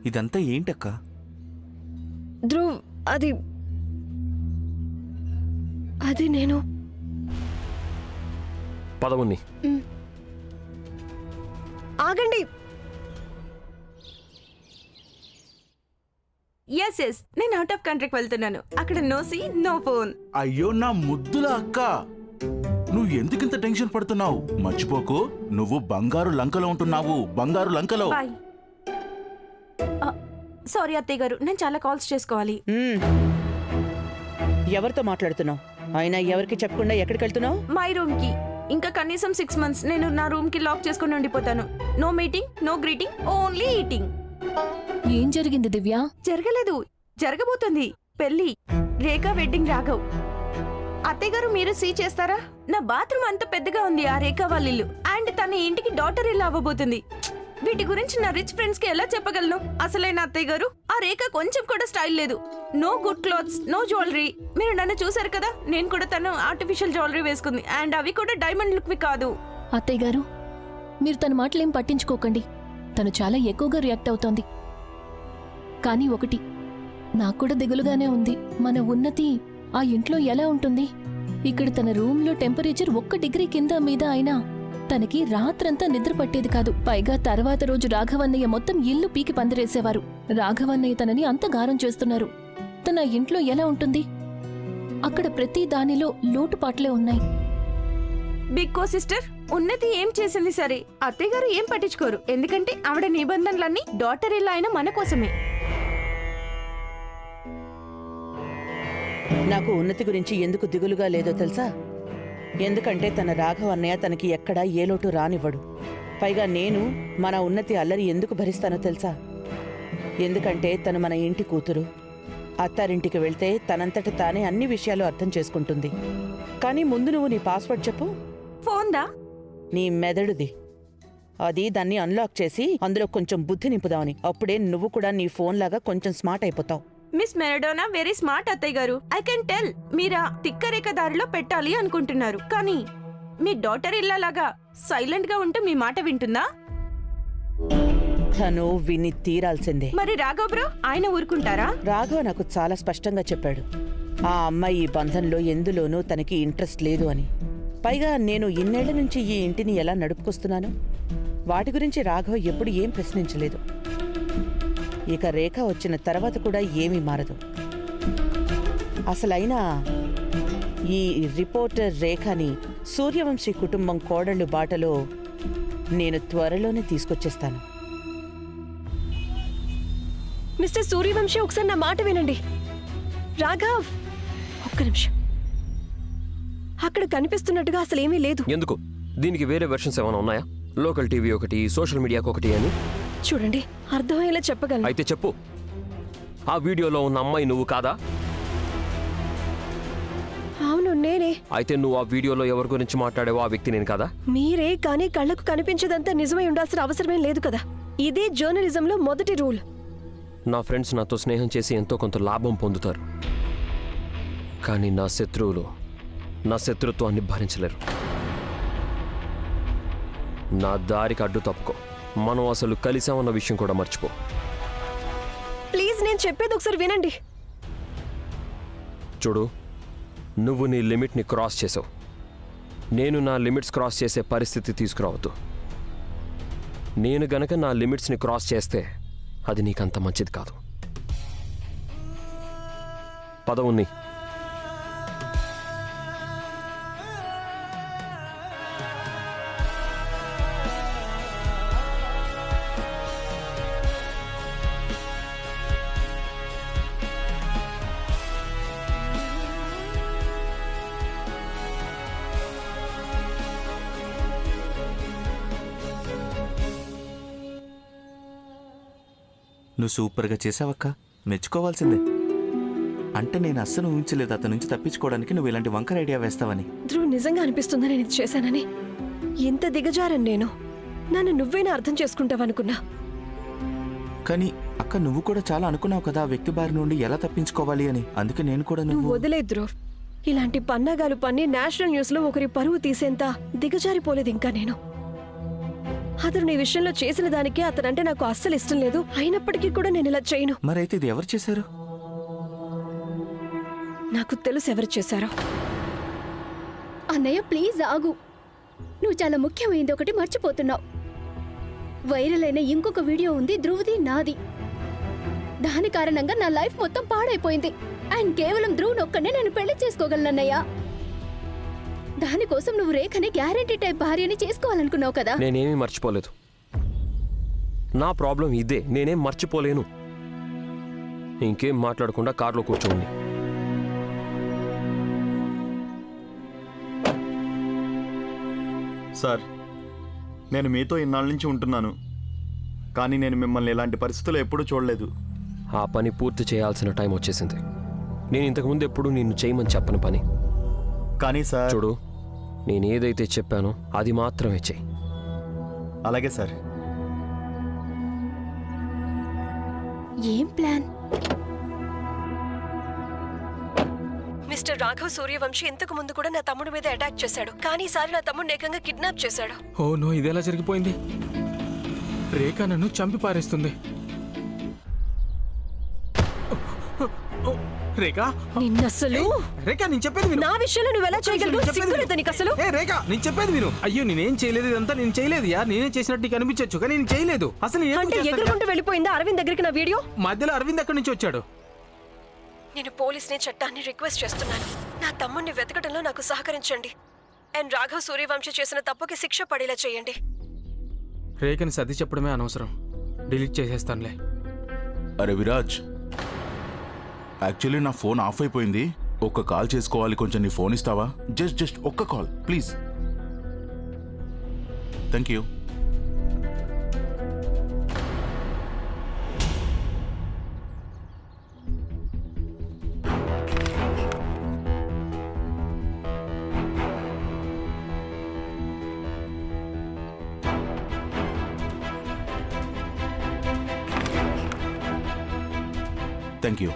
ఇదంతా ఏంటక్క? ధ్రువ్, అది నేను పదవుని ఆగండి. ఎస్ ఎస్, నేను అవుట్ ఆఫ్ కంట్రీకి వెళ్తున్నాను. అక్కడ నో సీ నో ఫోన్. అయ్యో నా ముద్దుల అక్క, నువ్వు ఎందుకింత టెన్షన్ పడుతున్నావు? మర్చిపోకు, నువ్వు బంగారు లంకలో ఉంటున్నావు. బంగారు లంకలో. బాయ్. సారీ అత్తయ్య గారు, నేను చాలా కాల్స్ చేసుకోవాలి. ఎవరితో మాట్లాడుతున్నావు? అయినా ఎవరికి చెప్పకుండా ఎక్కడికి వెళ్తున్నావు? మై రూమ్ కి. ఇంకా కనీసం 6 months నేను నా రూమ్ కి లాక్ చేసుకుని ఉండిపోతాను. No meeting, no greeting, only eating. ఏం జరిగింది దివ్య? జరగలేదు, జరగబోతుంది పెళ్లి. రేఖా వెడ్డింగ్ రాఘవ్. అత్తయ్య గారు మీరు సీ చేస్తారా? నా బాత్రూమ్ అంత పెద్దగా ఉంది ఆ రేఖా వాళ్ళ ఇల్లు. అండ్ తన ఇంటికి డాటర్ ఇల్లు అవ్వబోతుంది. వీటి గురించి నా రిచ్ ఫ్రెండ్స్ కి ఎలా చెప్పగలను? అసలైన అత్తయ్య గారు, ఆ రేఖ కొంచెం కూడా స్టైల్ లేదు. No good clothes, no jewellery. మీరు నన్ను చూసారు కదా, నేను కూడా తను ఆర్టిఫిషియల్ జ్యువెలరీ వేసుకుంది. అండ్ అవి కూడా డైమండ్ లుక్వి కాదు. అత్తయ్య గారు, మీరు తన మాటలేం పట్టించుకోకండి. తను చాలా ఎక్కువగా రియాక్ట్ అవుతోంది. కానీ ఒకటి, నాకు కూడా దిగులుగానే ఉంది. మన ఉన్నతి ఆ ఇంట్లో ఎలా ఉంటుంది? ఇక్కడ తన రూమ్లో టెంపరేచర్ 1 డిగ్రీ కింద మీద అయినా తనకి రాత్రంతా నిద్ర పట్టేది కాదు. పైగా తర్వాత రోజు రాఘవన్నయ్య మొత్తం ఇల్లు పీకి పందిరేసేవారు. రాఘవన్నయ్య తనని అంత గారం చేస్తున్నారు. తన ఇంట్లో ఎలా ఉంటుంది? అక్కడ ప్రతి దానిలో లోటుపాట్లే ఉన్నాయి. బిగ్ కో సిస్టర్, ఉన్నతి ఏం చేసింది సరే, అత్తయ్య గారు ఏం పట్టించుకోరు. ఎందుకంటే ఆవిడ నిబంధనలన్నీ డాటర్ ఇల్లు అయిన మన కోసమే. నాకు ఉన్నతి గురించి ఎందుకు దిగులుగా లేదో తెలుసా? ఎందుకంటే తన రాఘవ అన్నయ్య తనకి ఎక్కడా ఏ లోటు రానివ్వడు. పైగా నేను మన ఉన్నతి అల్లరి ఎందుకు భరిస్తానో తెలుసా? ఎందుకంటే తను మన ఇంటి కూతురు. అత్తారింటికి వెళ్తే తనంతట తానే అన్ని విషయాలు అర్థం చేసుకుంటుంది. కానీ ముందు నువ్వు నీ పాస్వర్డ్ చెప్పు. ఫోన్దా? నీ మెదడుది. అది దాన్ని అన్లాక్ చేసి అందులో కొంచెం బుద్ధి నింపుదామని. అప్పుడే నువ్వు కూడా నీ ఫోన్ లాగా కొంచెం స్మార్ట్ అయిపోతావు. మిస్ మెరడోనా వెరీ స్మార్ట్ అత్తయ్య గారు. I can tell. మీరా తిక్కరేఖ దారిలో పెట్టాలి అనుకుంటున్నారు. కానీ మీ డాటర్ ఇల్లలాగా సైలెంట్ గా ఉంటూ మీ మాట వింటుందా? తను విని తీరాల్సిందే. మరి రాఘవ్ బ్రో, ఆయన ఊరుకుంటారా? రాఘవ నాకు చాలా స్పష్టంగా చెప్పాడు, ఆ అమ్మాయి ఈ బంధంలో ఎందులోనూ తనకి ఇంట్రెస్ట్ లేదు అని. పైగా నేను ఇన్నేళ్ల నుంచి ఈ ఇంటిని ఎలా నడుపుకొస్తున్నాను, వాటి గురించి రాఘవ ఎప్పుడు ఏం ప్రశ్నించలేదు. ఇక రేఖ వచ్చిన తర్వాత కూడా ఏమీ మారదు. అసలైనా ఈ రిపోర్టర్ రేఖని సూర్యవంశీ కుటుంబం కోడళ్ళు బాటలో నేను త్వరలోనే తీసుకొచ్చేస్తాను. మిస్టర్ సూర్యవంశీ, ఒకసారి నా మాట వినండి. రాఘవ్, ఒక్క నిమిషం. అక్కడ కనిపిస్తున్నట్టుగా అసలేమీ లేదు. ఎందుకు? దీనికి వేరే వెర్షన్స్ ఏమైనా ఉన్నాయా? లోకల్ టీవీ ఒకటి, సోషల్ మీడియాకి ఒకటి అని. చూడండి, అర్థమయ్యేలా చెప్పగలను. అయితే చెప్పు, ఆ వీడియోలో ఉన్న అమ్మాయి నువ్వు కాదా? అవును, నేనే. అయితే నువ్వు ఆ వీడియోలో ఎవరి గురించి మాట్లాడావో ఆ వ్యక్తి నేను కాదా? మీరే, కానీ కళ్ళకు కనిపించేదంతా నిజమై ఉండాల్సిన అవసరమేం లేదు కదా. ఇదే జర్నలిజంలో మొదటి రూల్. నా ఫ్రెండ్స్ నాతో స్నేహం చేసి ఎంతో కొంత లాభం పొందుతారు. కానీ నా శత్రువులు నా శత్రుత్వాన్ని భరించలేరు. నా దారికి అడ్డు తప్పుకో. మనం అసలు కలిసామన్న విషయం కూడా మర్చిపో. ప్లీజ్, నేను చెప్పేది ఒకసారి వినండి. చూడు, నువ్వు నీ లిమిట్ని క్రాస్ చేసావు. నేను నా లిమిట్స్ క్రాస్ చేసే పరిస్థితి తీసుకురావద్దు. నేను గనక నా లిమిట్స్ని క్రాస్ చేస్తే అది నీకంత మంచిది కాదు. పదవుని నువ్వు సూపర్గా చేసావక్క, మెచ్చుకోవాల్సిందే. అంటే నేను అస్సలు ఊహించలేదు అతని నుంచి తప్పించుకోవడానికి నువ్వు ఇలాంటి వంకర ఐడియా వేస్తావని. ధ్రువ్, నిజంగా అనిపిస్తుందా నేను ఇది చేశానని? ఇంత దిగజారని నేను. నన్ను నువ్వైనా అర్థం చేసుకుంటావనుకున్నా. కానీ అక్క, నువ్వు కూడా చాలా అనుకున్నావు కదా ఆ వ్యక్తి బారి నుండి ఎలా తప్పించుకోవాలి అని. అందుకే నేను కూడా నువ్వు వదిలే ధ్రువ్. ఇలాంటి పన్నాగాలు పన్ని నేషనల్ న్యూస్ లో ఒకరి పరువు తీసేంత దిగజారిపోలేదు ఇంకా నేను. అతను నీ విషయంలో చేసిన దానికి అతనంటే నాకు అస్సలు ఇష్టం లేదు. అయినప్పటికీ కూడా నేను ఇలా చేయను. మరైతే ఇది ఎవరు చేశారు? నాకు తెలుసు ఎవరు చేశారో. అన్నయ్య ప్లీజ్ ఆగు. నువ్వు చాలా ముఖ్యమైనది ఒకటి మర్చిపోతున్నావు. వైరల్ అయిన ఇంకొక వీడియో ఉంది, ధ్రువ్ది నాది. దాని కారణంగా నా లైఫ్ మొత్తం పాడైపోయింది. అండ్ కేవలం ధ్రువ్ ఒక్కనే నేను పెళ్లి చేసుకోగలనన్నయ్య. దానికోసం నువ్వు రేఖని గ్యారెంటీ టైప్ భార్యని చేసుకోవాలనుకున్నావు కదా. నేనేమీ మర్చిపోలేదు. నా ప్రాబ్లం ఇదే, నేనేం మర్చిపోలేను. ఇంకేం మాట్లాడకుండా కార్లో కూర్చోండి. సార్, నేను మీతో ఇన్నాళ్ళ నుంచి ఉంటున్నాను, కానీ నేను మిమ్మల్ని ఇలాంటి పరిస్థితుల్లో ఎప్పుడూ చూడలేదు. ఆ పని పూర్తి చేయాల్సిన టైం వచ్చేసింది. నేను ఇంతకుముందు ఎప్పుడు నిన్ను చేయమని చెప్పని పని. కానీ సార్, చూడు, నేను ఏదైతే చెప్పానో అది మాత్రమే చెయ్యి. అలాగే సార్. ఏం ప్లాన్? మిస్టర్ రాఘవ్ సూర్యవంశీ ఇంతకు ముందు కూడా నా తమ్ముడి మీద అటాక్ చేశాడు, కానీ ఈసారి నా తమ్ముడిని ఏకంగా కిడ్నాప్ చేశాడు. ఓ నో, ఇదెలా జరిగిపోయింది? రేఖ నన్ను చంపి పారేస్తుంది. రేఖ, నిన్నసలు రేఖ నేను చెప్పేది విను. నా విషయంలో నువ్వు ఎలా చేయగలవు? సిగ్గులేదు నీకు అసలు. ఏ రేఖ, నేను చెప్పేది విను. అయ్యో, నేనేం చేయలేదు, ఇదంతా నేను చేయలేదు యా. నేనే చేసినట్టు నీకు అనిపించచ్చు, కానీ నేను చేయలేదు. అసలు నేను ఎందుకు అంటే చేస్తాను? ఎగురుకుంటూ వెళ్ళిపోయిందా అరవింద్ దగ్గరికి నా వీడియో? మధ్యలో అరవింద్ ఎక్కడి నుంచి వచ్చాడు? నేను పోలీస్ని చట్టాన్ని రిక్వెస్ట్ చేస్తున్నాను. నా తమ్ముడిని వెతకడంలో నాకు సహకరించండి. అండ్ రాఘవ్ సూర్యవంశీ చేసిన తప్పుకి శిక్ష పడేలా చేయండి. రేఖని సర్ది చెప్పడమే అనవసరం, డిలీట్ చేసేస్తానులే. అరే విరాజ్, యాక్చువల్లీ నా ఫోన్ ఆఫ్ అయిపోయింది. ఒక్క కాల్ చేసుకోవాలి, కొంచెం నీ ఫోన్ ఇస్తావా? జస్ట్ ఒక్క call please. Thank you. Thank you.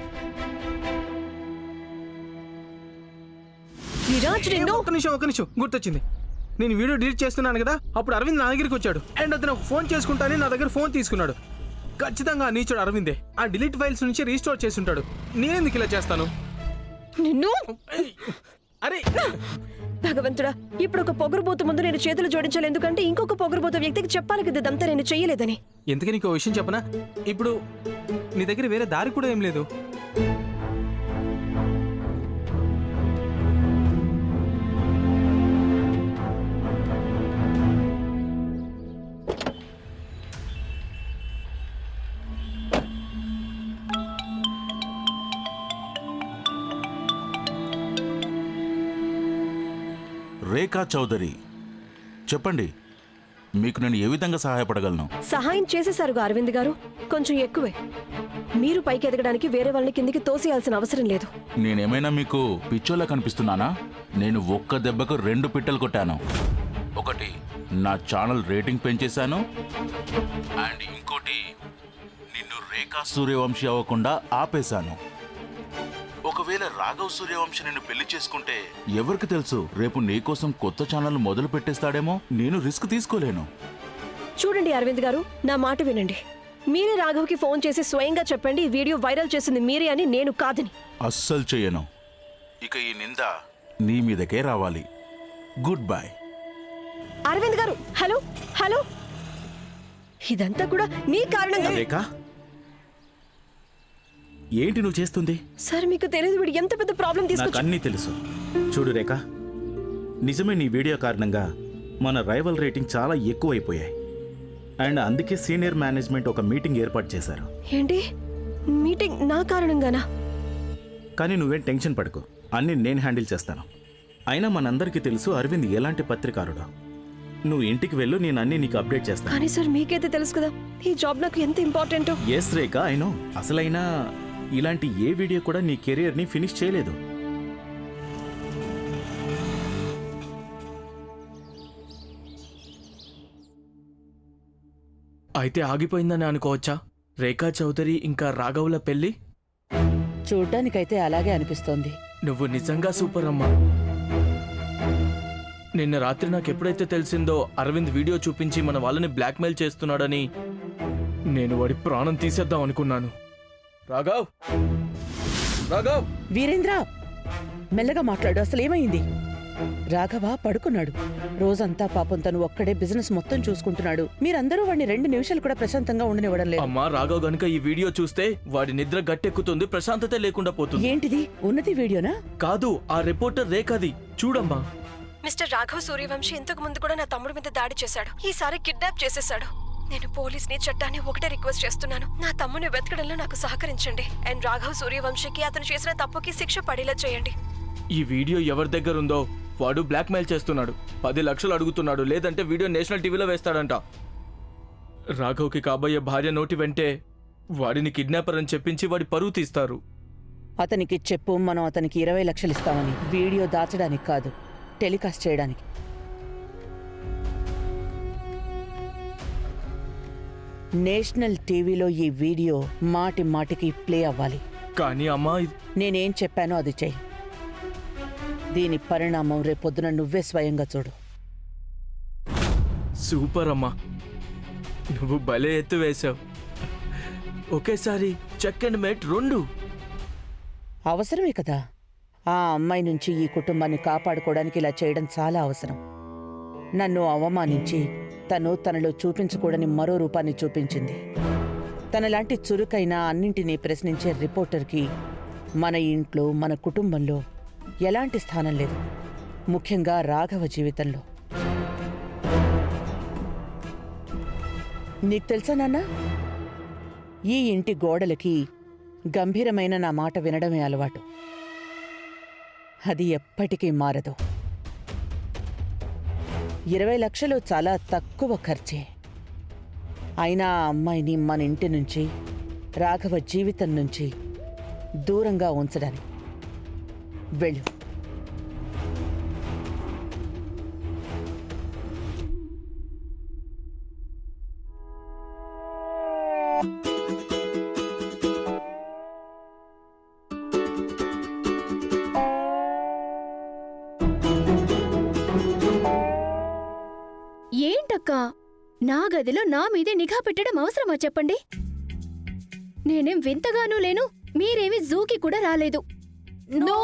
Viraj, నిన్ను ఒక్క నిమిషం గుర్తొచ్చింది. నేను వీడియో డిలీట్ చేస్తున్నాను కదా, అప్పుడు అరవింద్ నా దగ్గరికి వచ్చాడు. అండ్ అతను ఫోన్ చేసుకుంటానే నా దగ్గర ఫోన్ తీసుకున్నాడు. ఖచ్చితంగా ఆ నీచుడు అరవిందే. ఆ డిలీట్ ఫైల్స్ నుంచి రీస్టోర్ చేసి ఉంటాడు. నేనెందుకు ఇలా చేస్తాను? నిన్ను అరే భగవంతుడా, ఇప్పుడు ఒక పొగరుబోతు ముందు నేను చేతులు జోడించాలి, ఎందుకంటే ఇంకొక పొగరుబోతు వ్యక్తికి చెప్పాలి కదా ఇదంతా నేను చెయ్యలేదని. ఎందుకని నీకు విషయం చెప్పనా? ఇప్పుడు నీ దగ్గర వేరే దారి కూడా ఏం లేదు. రేఖా చౌదరి, చెప్పండి, మీకు నేను ఏ విధంగా సహాయపడగలను? సహాయం చేసేశారుగా అరవింద్ గారు, కొంచెం ఎక్కువే. మీరు పైకి ఎదగడానికి వేరే వాళ్ళని కిందికి తోసేయాల్సిన అవసరం లేదు. నేనేమైనా మీకు పిచ్చోలా కనిపిస్తున్నానా? నేను ఒక్క దెబ్బకు 2 పిట్టలు కొట్టాను. ఒకటి, నా ఛానల్ రేటింగ్ పెంచేశాను, అండ్ ఇంకోటి, నిన్ను రేఖా సూర్యవంశీ అవ్వకుండా ఆపేశాను. ఒకవేళ రాఘవ్ సూర్యవంశీ నిన్ను పెళ్లి చేసుకుంటే ఎవరికి తెలుసు, రేపు నీకోసం కొత్త ఛానల్ మొదలు పెట్టేస్తాడేమో. నేను రిస్క్ తీసుకోలేను. చూడండి అరవింద్ గారు, నా మాట వినండి. మీరే రాఘవ్కి ఫోన్ చేసి స్వయంగా చెప్పండి ఈ వీడియో వైరల్ చేసింది మీరే అని, నేను కాదని. అస్సలు చెయ్యను. ఇక ఈ నింద నీ మీదకే రావాలి. Good bye. అరవింద్ గారు, హలో హలో, ఇదంతా కూడా మీ కారణంగా. రేఖ, ఏంటి నువ్వు చేస్తుంది? సార్, మీకు తెలియదు వీడు ఎంత పెద్ద ప్రాబ్లం నాకు తీసుకొచ్చి. అన్నీ తెలుసు. చూడు రేఖ, నిజమే, నీ వీడియో కారణంగా మన రైవల్ రేటింగ్ చాలా ఎక్కువైపోయాయి. అండ్ అందుకే సీనియర్ మేనేజ్మెంట్ ఒక మీటింగ్ ఏర్పాటు చేశారు. ఏంటి మీటింగ్ నా కారణంగానా? కానీ నువ్వేం టెన్షన్ పడకు, అన్నీ నేను హ్యాండిల్ చేస్తాను. అయినా మనందరికీ తెలుసు అరవింద్ ఎలాంటి పత్రికారుడో. నువ్వు ఇంటికి వెళ్ళు, నేను అన్నీ నీకు అప్డేట్ చేస్తాను. కానీ సార్, మీకైతే తెలుసు కదా ఈ జాబ్ నాకు ఎంత ఇంపార్టెంటో. Yes Rekha, I know. అసలైనా ఇలాంటి ఏ వీడియో కూడా నీ కెరియర్ని ఫినిష్ చేయలేదు. అయితే ఆగిపోయిందని అనుకోవచ్చా? రేఖా చౌదరి ఇంకా రాఘవుల పెళ్లి? చూడ్డానికైతే అలాగే అనిపిస్తోంది. నువ్వు నిజంగా సూపర్ అమ్మా. నిన్న రాత్రి నాకు ఎప్పుడైతే తెలిసిందో అరవింద్ వీడియో చూపించి మన వాళ్ళని బ్లాక్మెయిల్ చేస్తున్నాడని నేను వాడి ప్రాణం తీసేద్దాం అనుకున్నాను. రాఘవ్, రాఘవ్! వీరేంద్ర, మెల్లగా మాట్లాడు. అసలు ఏమైంది? రాఘవ పడుకున్నాడు. రోజంతా పాపం తను ఒక్కడే బిజినెస్ మొత్తం చూసుకుంటున్నాడు. మీరందరూ వాడిని 2 నిమిషాలు కూడా ప్రశాంతంగా ఉండనివ్వడం లేదు. అమ్మా, రాఘవ్ గనుక ఈ వీడియో చూస్తే వాడి నిద్ర గట్టెక్కుతుంది, ప్రశాంతత లేకుండా పోతుంది. ఏంటిది? ఉన్నతి వీడియోనా? కాదు, ఆ రిపోర్టర్ రేఖది. చూడమ్మా. మిస్టర్ రాఘవ్ సూర్యవంశీ ఇంతకు ముందు కూడా నా తమ్ముడి మీద దాడి చేశాడు. ఈసారి కిడ్నాప్ చేసేశాడు. నేను పోలీస్ని చట్టాన్ని ఒకటే రిక్వెస్ట్ చేస్తున్నాను, నా తమ్ముని వెతకడంలో నాకు సహకరించండి. అండ్ రాఘవ్ సూర్యవంశీకి అతను చేసిన తప్పుకి శిక్ష పడేలా చేయండి. ఈ వీడియో ఎవరి దగ్గర ఉందో వాడు బ్లాక్మెయిల్ చేస్తున్నాడు. 10 లక్షలు అడుగుతున్నాడు, లేదంటే వీడియో నేషనల్ టీవీలో వేస్తాడంట. రాఘవ్కి కాబోయే భార్య నోటి వెంటే వాడిని కిడ్నాపర్ అని చెప్పించి వాడి పరువు తీస్తారు. అతనికి చెప్పు, మనం అతనికి 20 లక్షలు ఇస్తామని. వీడియో దాచడానికి కాదు, టెలికాస్ట్ చేయడానికి. నేషనల్ టీవీలో ఈ వీడియో మాటి మాటికి ప్లే అవ్వాలి. కానీ అమ్మా, నేనేం చెప్పానో అది చెయ్యి. దీని పరిణామం రేపొద్దున నువ్వే స్వయంగా చూడు. సూపర్ అమ్మా, నువ్వు భలే ఎత్తు వేశావు. ఒకేసారి చెక్ అండ్ మేట్ 2. అవసరమే కదా. ఆ అమ్మాయి నుంచి ఈ కుటుంబాన్ని కాపాడుకోవడానికి ఇలా చేయడం చాలా అవసరం. నన్ను అవమానించి తనలో చూపించకూడని మరో రూపాన్ని చూపించింది. తనలాంటి చురుకైన అన్నింటినీ ప్రశ్నించే రిపోర్టర్కి మన ఇంట్లో, మన కుటుంబంలో ఎలాంటి స్థానం లేదు, ముఖ్యంగా రాఘవ జీవితంలో. నీకు తెలుసా నాన్న, ఈ ఇంటి గోడలకి గంభీరమైన నా మాట వినడమే అలవాటు. అది ఎప్పటికీ మారదు. 20 లక్షలు చాలా తక్కువ ఖర్చే. అయినా ఆ అమ్మాయిని మన ఇంటి నుంచి, రాఘవ జీవితం నుంచి దూరంగా ఉంచడానికి. వెళ్ళు. ఏంటక్కా, నా గదిలో నా మీదే నిఘా పెట్టడం అవసరమా చెప్పండి? నేనేం వింతగానూ లేను, మీరేమి జూకి కూడా రాలేదు. నో,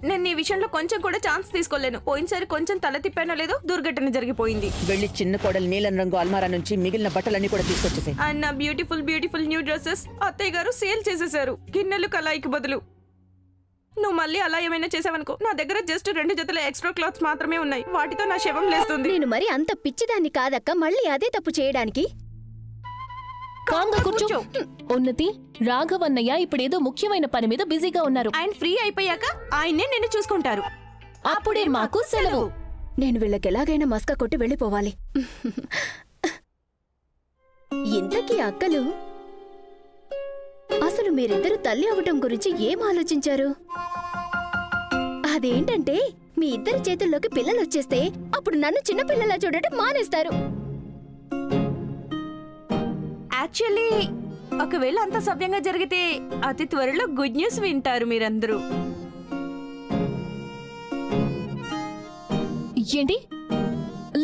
నేను ఈ విషయంలో కొంచెం కూడా ఛాన్స్ తీసుకోలేను. పోయినసారి కొంచెం తల తిప్పానో లేదో దుర్ఘటన జరిగిపోయింది. వెళ్ళి చిన్న కోడలు నీలం రంగు అల్మారా నుంచి మిగిలిన బట్టలన్నీ కూడా తీసుకొచ్చేసాయి. అండ్ నా బ్యూటిఫుల్ న్యూ డ్రెస్సెస్ అత్తయ్య గారు సేల్ చేసేశారు, గిన్నెలు కలాయికి బదులు. నువ్వు మళ్ళీ అలా ఏమైనా చేసావనుకో, నా దగ్గర జస్ట్ 2 జతల ఎక్స్ట్రా క్లాత్స్ మాత్రమే ఉన్నాయి. వాటితో నా శవం లేస్తుంది. నేను మరి అంత పిచ్చిదాన్ని కాదక్క, మళ్ళీ అదే తప్పు చేయడానికి. కాంగా కూర్చో. ఉన్నతి, రాఘవన్నయ్య ఇప్పుడేదో ముఖ్యమైన పని మీద బిజీగా ఉన్నారు. ఆయన ఫ్రీ అయిపోయాక ఆయన్నే నిన్ను చూసుకుంటారు. అప్పుడే మాకు సెలవు. నేను వీళ్ళకి ఎలాగైనా మస్కా కొట్టి వెళ్ళిపోవాలి. ఇంతకీ అక్కలు, అసలు మీరిద్దరు తల్లి అవటం గురించి ఏం ఆలోచించారు? అదేంటంటే మీ ఇద్దరి చేతుల్లోకి పిల్లలు వచ్చేస్తే అప్పుడు నన్ను చిన్నపిల్లలా చూడటం మానేస్తారు. యాక్చువల్లీ ఒకవేళ అంత సవ్యంగా జరిగితే అతి త్వరలో గుడ్ న్యూస్ వింటారు మీరందరూ. ఏంటి?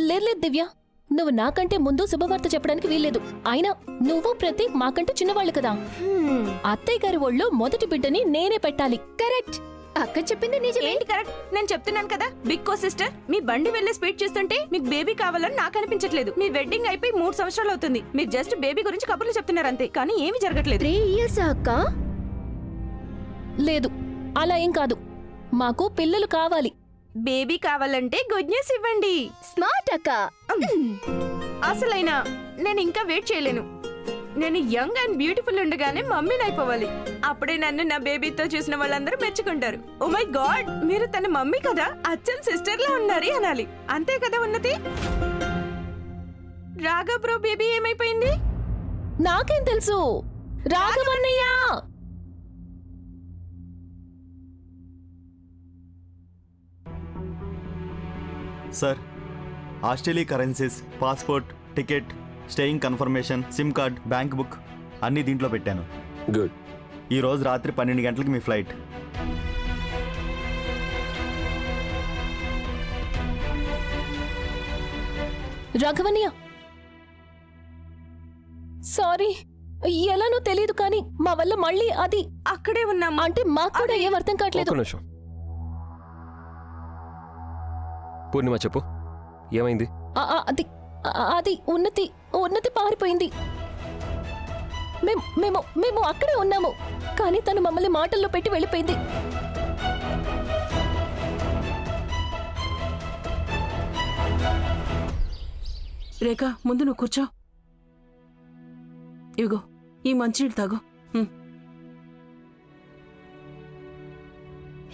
లేదు దివ్య, నువ్వు నాకంటే ముందు శుభవార్త చెప్పడానికి వీల్లేదు. అయినా నువ్వు ప్రతీక్ మాకంటే చిన్నవాళ్ళు కదా. అత్తయ్య గారి ఒళ్ళో మొదటి బిడ్డని నేనే పెట్టాలి. కరెక్ట్, అక్క చెప్పింది నిజమే. ఏంటి కరెక్ట్? నేను చెప్తున్నాను కదా, బిగ్ కో సిస్టర్, మీ బండి వెళ్లే స్పీడ్ చూస్తుంటే మీకు బేబీ కావాలని నాకు అనిపించట్లేదు. మీ వెడ్డింగ్ అయిపోయి 3 సంవత్సరాలు అవుతుంది. మీరు జస్ట్ బేబీ గురించి కబుర్లు చెప్తున్నారు అంతే, కానీ ఏమీ జరగట్లేదు. 3 years అక్క? లేదు, అలా ఏం కాదు. మాకు పిల్లలు కావాలి. బేబీ కావాలంటే గుడ్ న్యూస్ ఇవ్వండి. స్మార్ట్ అక్క. అసలైనా నేను ఇంకా వెయిట్ చేయలేను. నేను యంగ్ అండ్ బ్యూటిఫుల్ ఉండగానే మమ్మీని అయిపోవాలి. అప్పుడే నన్ను నా బేబీతో చూసిన వాళ్ళందరూ మెచ్చుకుంటారు. ఓ మై గాడ్, మీరు తన మమ్మీ కదా, అచ్చం సిస్టర్ లా ఉన్నారు అనాలి. అంతే కదా ఉన్నతి? రాఘవ్ బ్రో బేబీ ఏమైపోయింది? నాకేం తెలుసు? రాఘవన్నయ్య! Sir, Australia currencies, passport, ticket, staying confirmation, sim card, bank book అన్నీ దీంట్లో పెట్టాను. గుడ్. ఈరోజు రాత్రి 12 గంటలకు మీ ఫ్లైట్. రాఘవన్య సారీ, ఎలానో తెలియదు కానీ మా వల్ల మళ్ళీ అది అక్కడే ఉన్నాం. అంటే మాకు కూడా ఏం అర్థం కావట్లేదు. ఒక్క నిమిషం. పూర్ణిమ చెప్పు, ఏమైంది? అది అది ఉన్నతి పారిపోయింది. మేము అక్కడే ఉన్నాము, కానీ తను మమ్మల్ని మాటల్లో పెట్టి వెళ్ళిపోయింది. రేఖ, ముందు నువ్వు కూర్చో. ఇవిగో ఈ మంచినీళ్ళు తాగు.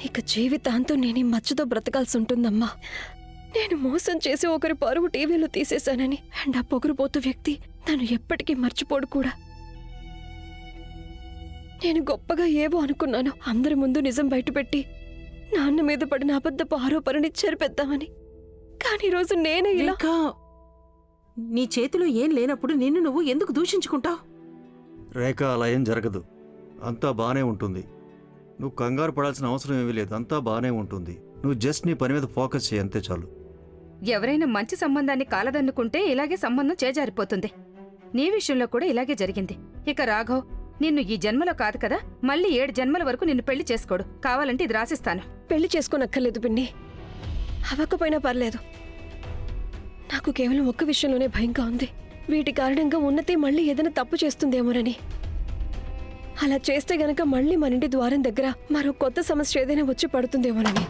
ఇక జీవితాంతం నేను ఈ మచ్చతో బ్రతకాల్సి ఉంటుందమ్మా. నేను మోసం చేసి ఒకరి పరువు టీవీలో తీసేశానని, అండ్ ఆ పొగరుపోతు వ్యక్తి నన్ను ఎప్పటికీ మర్చిపోడు కూడా. నేను గొప్పగా ఏవో అనుకున్నాను, అందరి ముందు నిజం బయటపెట్టి నాన్న మీద పడిన అబద్ధపు ఆరోపణని చెరిపెద్దామని. కానీ ఈరోజు నేనే ఇలా. రేఖ, నీ చేతిలో ఏం లేనప్పుడు నిన్ను నువ్వు ఎందుకు దూషించుకుంటావు? రేఖ, అలా ఏం జరగదు. అంతా బాగానే ఉంటుంది. నువ్వు కంగారు పడాల్సిన అవసరం ఏమీ లేదు. అంతా బాగానే ఉంటుంది. నువ్వు జస్ట్ నీ పని మీద ఫోకస్ చేయి, అంతే చాలు. ఎవరైనా మంచి సంబంధాన్ని కాలదన్నుకుంటే ఇలాగే సంబంధం చేజారిపోతుంది. నీ విషయంలో కూడా ఇలాగే జరిగింది. ఇక రాఘవ్ నిన్ను ఈ జన్మలో కాదు కదా, మళ్ళీ 7 జన్మల వరకు నిన్ను పెళ్లి చేసుకోడు. కావాలంటే ఇది రాసిస్తాను. పెళ్లి చేసుకోనక్కర్లేదు పిన్ని, అవ్వకపోయినా పర్లేదు. నాకు కేవలం ఒక్క విషయంలోనే భయంగా ఉంది. వీటి కారణంగా ఉన్నతి మళ్ళీ ఏదైనా తప్పు చేస్తుందేమోనని. అలా చేస్తే గనక మళ్ళీ మన ఇంటి ద్వారం దగ్గర మరో కొత్త సమస్య ఏదైనా వచ్చి పడుతుందేమోనని.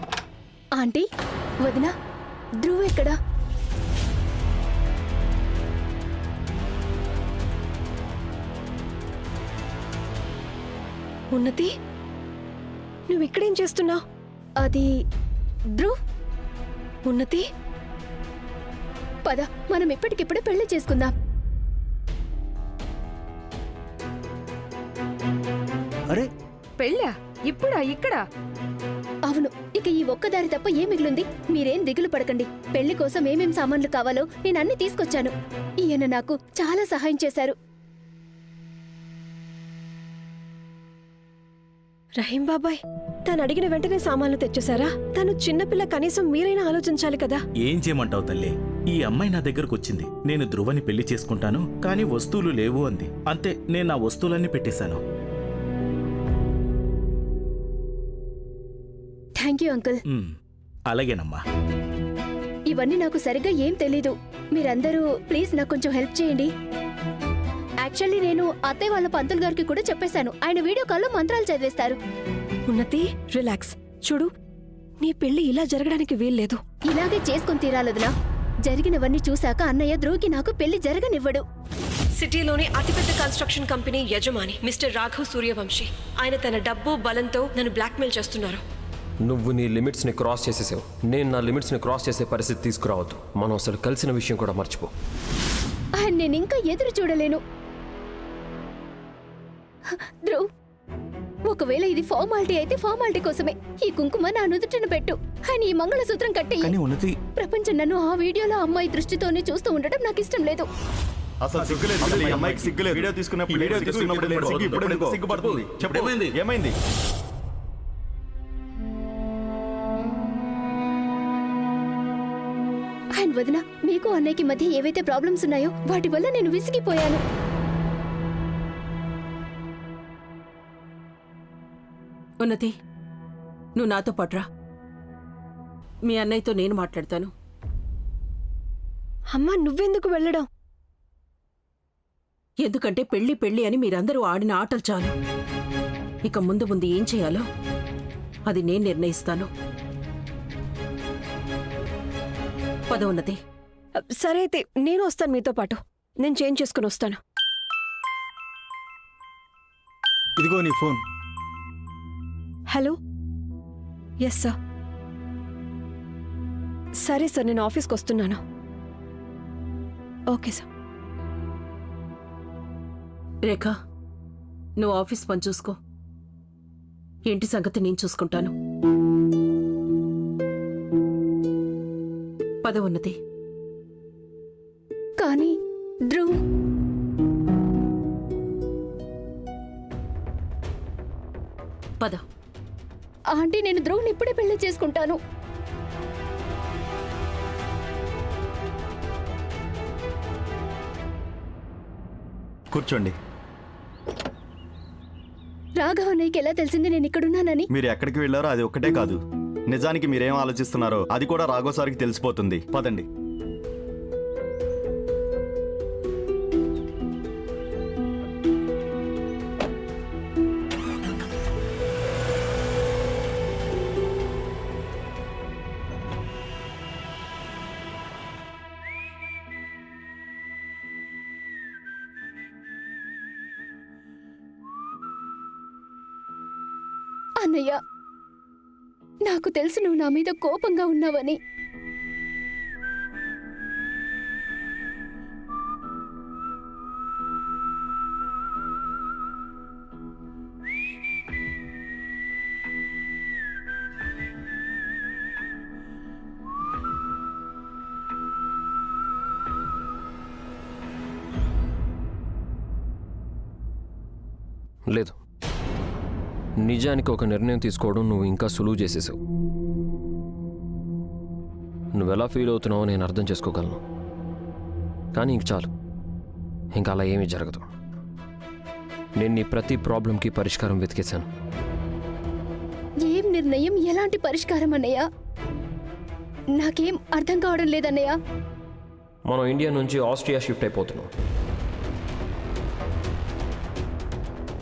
ఆంటీ, వదినా, ధ్రువ్ ఎక్కడా? ఉన్నతి, నువ్వు ఇక్కడేం చేస్తున్నావు? అది ధ్రువ్. ఉన్నతి, పద, మనం ఇప్పటికిప్పుడే పెళ్లి చేసుకుందాం. అరే, పెళ్ళా? ఇప్పుడా? ఇక్కడ? అవును, ఇక ఈ ఒక్కదారి తప్ప ఏం మిగిలింది. మీరేం దిగులు పడకండి. పెళ్లి కోసం ఏమేం సామాన్లు కావాలో నేను అన్ని తీసుకొచ్చాను. ఈయన నాకు చాలా సహాయం చేశారు. రహీం బాబాయ్, తను అడిగిన వెంటనే సామాన్లు తెచ్చేశారా? తను చిన్నపిల్ల, కనీసం మీరైనా ఆలోచించాలి కదా. ఏం చేయమంటావు తల్లి? ఈ అమ్మాయి నా దగ్గరకు వచ్చింది. నేను ధ్రువని పెళ్లి చేసుకుంటాను, కానీ వస్తువులు లేవు అంది. అంతే, నేను నా వస్తువులన్నీ పెట్టేశాను. Thank you uncle. అలాగేనమ్మా. ఇవన్నీ నాకు సరిగ్గా ఏం తెలీదు. మీరందరూ ప్లీజ్ నాకు కొంచెం హెల్ప్ చేయండి. యాక్చువల్లీ నేను అత్తయ్య వాళ్ళ పంతులు గారికి కూడా చెప్పేశాను. ఆయన వీడియో కాల్లో మంత్రాలు చదివేస్తారు. ఉన్నతి, రిలాక్స్. చూడు, నీ పెళ్లి ఇలా జరగడానికి వీల్లేదు. ఇలాగే చేసుకుని తీరాలదునా. జరిగినవన్నీ చూశాక అన్నయ్య ధ్రువ్కి నాకు పెళ్లి జరగనివ్వడు. సిటీలోని అతిపెద్ద కన్స్ట్రక్షన్ కంపెనీ యజమాని మిస్టర్ రాఘవ్ సూర్యవంశీ. ఆయన తన డబ్బు బలంతో నన్ను బ్లాక్మెయిల్ చేస్తున్నారు. నువ్వు నీ లిమిట్స్ని క్రాస్ చేసేసావు. నేను నా లిమిట్స్ని క్రాస్ చేసే పరిస్థితి తీసుకురావద్దు. మనం అసలు కలిసిన విషయం కూడా మర్చిపో. ఆయన నేను ఇంకా ఎదురు చూడలేను. ధ్రువ్, ఒకవేళ ఇది ఫార్మాలిటీ అయితే ఫార్మాలిటీ కోసమే. ఈ కుంకుమ నా నుదుటిన పెట్టు. ఆయన ఈ మంగళసూత్రం కట్టి. ప్రపంచం నన్ను ఆ వీడియోలో అమ్మాయి దృష్టితోనే చూస్తూ ఉండటం నాకు ఇష్టం లేదు. అసలు సిగ్గులేదు. ఈ అమ్మాయికి సిగ్గులేదు. వీడియో తీసుకున్నప్పుడు సిగ్గుపడుతుంది. చెప్పు, ఏమైంది? ఆయన వదిన, మీకు అన్నయ్యకి మధ్య ఏవైతే ప్రాబ్లమ్స్ ఉన్నాయో వాటి వల్ల నేను విసిగిపోయాను. ఉన్నతి, నువ్వు నాతో పాటురా. మీ అన్నయ్యతో నేను మాట్లాడతాను. అమ్మా, నువ్వెందుకు వెళ్ళడం? ఎందుకంటే పెళ్లి పెళ్లి అని మీరందరూ ఆడిన ఆటలు చాలు. ఇక ముందు ముందు ఏం చేయాలో అది నేను నిర్ణయిస్తాను. పద ఉన్నతి. సరే అయితే నేను వస్తాను మీతో పాటు. నేను చేంజ్ చేసుకుని వస్తాను. ఇదిగో నీ ఫోన్. హలో. Yes sir. సరే సార్, నేను ఆఫీస్కి వస్తున్నాను. Okay sir. రేఖ, నువ్వు ఆఫీస్ పని చూసుకో. ఇంటి సంగతి నేను చూసుకుంటాను. పద ఉన్నతి. కానీ ధ్రువ్, పద. ఆంటీ, నేను ధ్రువ్ని ఇప్పుడే పెళ్లి చేసుకుంటాను. కూర్చోండి. రాఘవ అన్నయ్యకి ఎలా తెలిసింది నేను ఇక్కడున్నానని? మీరు ఎక్కడికి వెళ్ళారో అది ఒక్కటే కాదు, నిజానికి మీరేం ఆలోచిస్తున్నారో అది కూడా రాఘవ్ సార్కి తెలిసిపోతుంది. పదండి. అన్నయ్య, నాకు తెలుసు నువ్వు నా మీద కోపంగా ఉన్నావని. లేదు, నిజానికి ఒక నిర్ణయం తీసుకోవడం నువ్వు ఇంకా సులువు చేసేసావు. నువ్వెలా ఫీల్ అవుతున్నావో నేను అర్థం చేసుకోగలను. కానీ ఇంక చాలు, ఇంకా అలా ఏమీ జరగదు. నేను నీ ప్రతి ప్రాబ్లంకి పరిష్కారం వెతికేశాను. ఏం నిర్ణయం, ఎలాంటి పరిష్కారం అన్నయ్య? నాకేం అర్థం కావడం లేదన్నయ్య. మనం ఇండియా నుంచి ఆస్ట్రియా షిఫ్ట్ అయిపోతున్నాం.